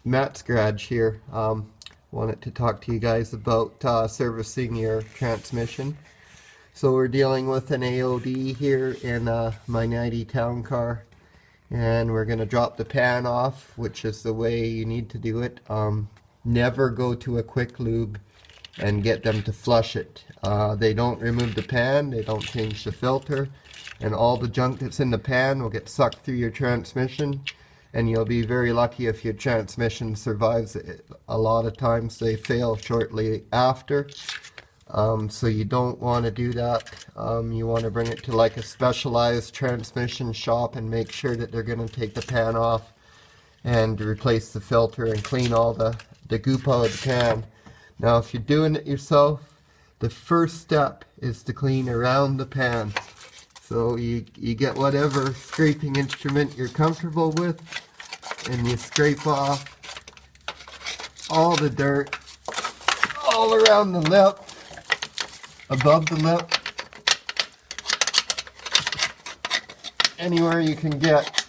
Matt's Garage here. Wanted to talk to you guys about servicing your transmission. So we're dealing with an AOD here in my 90 town car, and we're going to drop the pan off, which is the way you need to do it. Never go to a quick lube and get them to flush it. They don't remove the pan, they don't change the filter, and all the junk that's in the pan will get sucked through your transmission, and you'll be very lucky if your transmission survives it. A lot of times they fail shortly after, so you don't want to do that. You want to bring it to like a specialized transmission shop and make sure that they're going to take the pan off and replace the filter and clean all the goop out of the pan. Now if you're doing it yourself, the first step is to clean around the pan. So you get whatever scraping instrument you're comfortable with, and you scrape off all the dirt all around the lip, above the lip, anywhere you can get.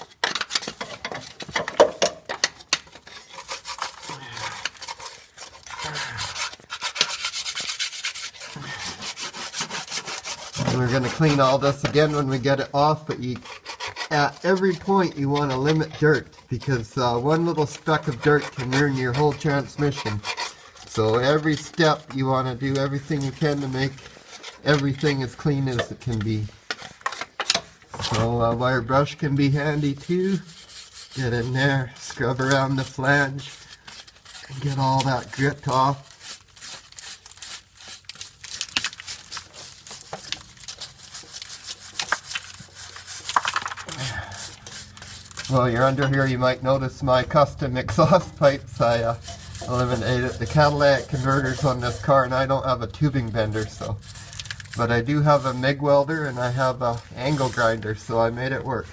And we're going to clean all this again when we get it off, but at every point you want to limit dirt, because one little speck of dirt can ruin your whole transmission. So every step you want to do everything you can to make everything as clean as it can be. So a wire brush can be handy too. Get in there, scrub around the flange, and get all that grit off. While you're under here, you might notice my custom exhaust pipes. I eliminated the catalytic converters on this car, and I don't have a tubing bender, so. But I do have a MIG welder, and I have a angle grinder, so I made it work.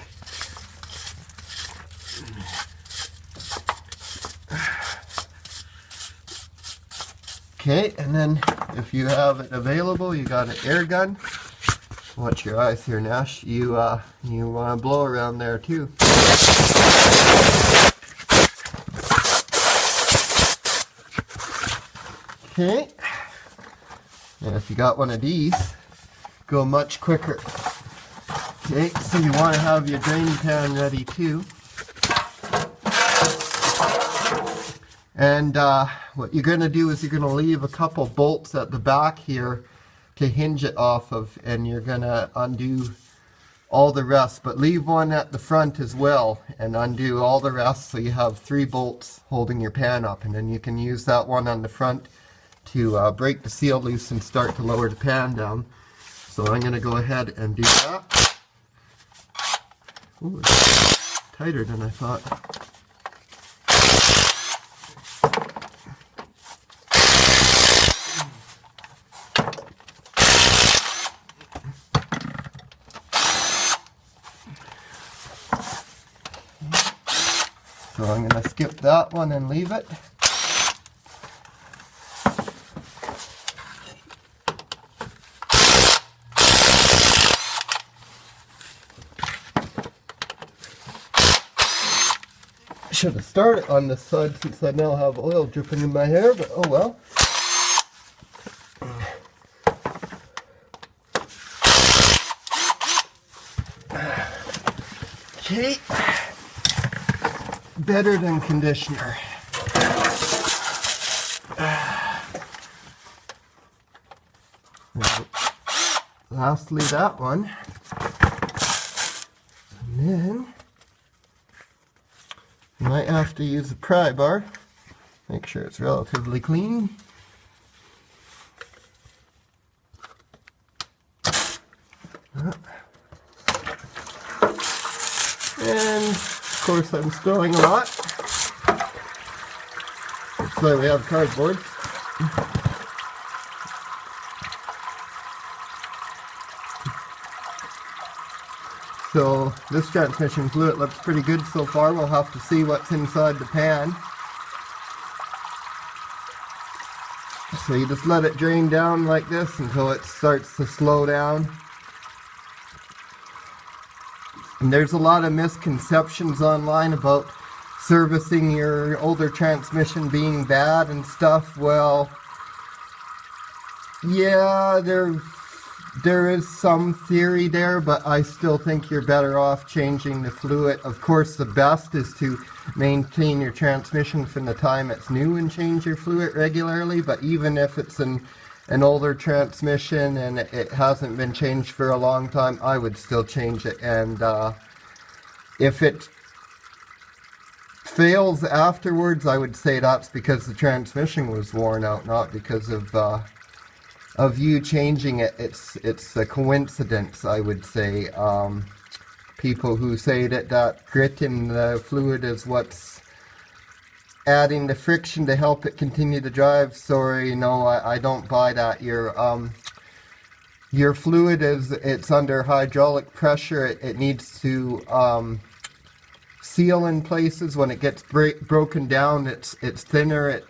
Okay, and then if you have it available, you got an air gun. Watch your eyes here, Nash. You want to blow around there too. Okay, and if you got one of these, go much quicker. Okay, so you want to have your draining pan ready too. And what you're going to do is you're going to leave a couple bolts at the back here to hinge it off of, and you're going to undo all the rest, but leave one at the front as well and undo all the rest, so you have 3 bolts holding your pan up, and then you can use that one on the front to break the seal loose and start to lower the pan down. So I'm going to go ahead and do that. Ooh, it's tighter than I thought. So I'm going to skip that one and leave it. Should have started on this side since I now have oil dripping in my hair, but oh well. Okay. Better than conditioner. Lastly, that one. And then you might have to use a pry bar. Make sure it's relatively clean. And of course I'm spilling a lot. That's why we have cardboard. So this transmission fluid looks pretty good so far. We'll have to see what's inside the pan. So you just let it drain down like this until it starts to slow down. And there's a lot of misconceptions online about servicing your older transmission being bad and stuff, well, yeah, there is some theory there, but I still think you're better off changing the fluid. Of course, the best is to maintain your transmission from the time it's new and change your fluid regularly, but even if it's an older transmission and it hasn't been changed for a long time, I would still change it. And if it fails afterwards, I would say that's because the transmission was worn out, not because of you changing it. It's a coincidence, I would say. People who say that grit in the fluid is what's adding the friction to help it continue to drive, sorry, no, I don't buy that. Your fluid it's under hydraulic pressure. It needs to seal in places. When it gets broken down, it's thinner.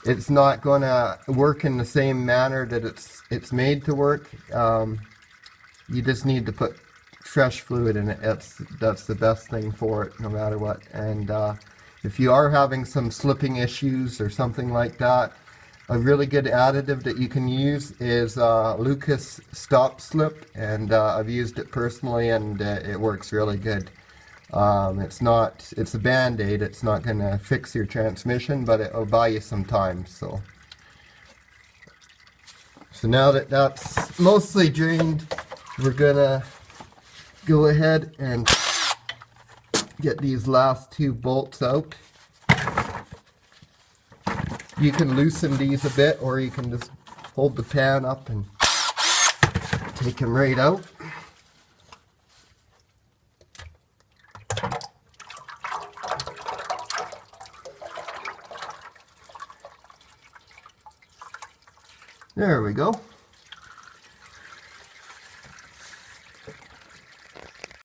It's not going to work in the same manner that it's made to work. You just need to put fresh fluid in it. That's the best thing for it, no matter what. And if you are having some slipping issues or something like that, a really good additive that you can use is Lucas Stop Slip, and I've used it personally, and it works really good. It's a band-aid. It's not going to fix your transmission, but it'll buy you some time. So now that that's mostly drained, we're gonna go ahead and get these last two bolts out. You can loosen these a bit, or you can just hold the pan up and take them right out. There we go.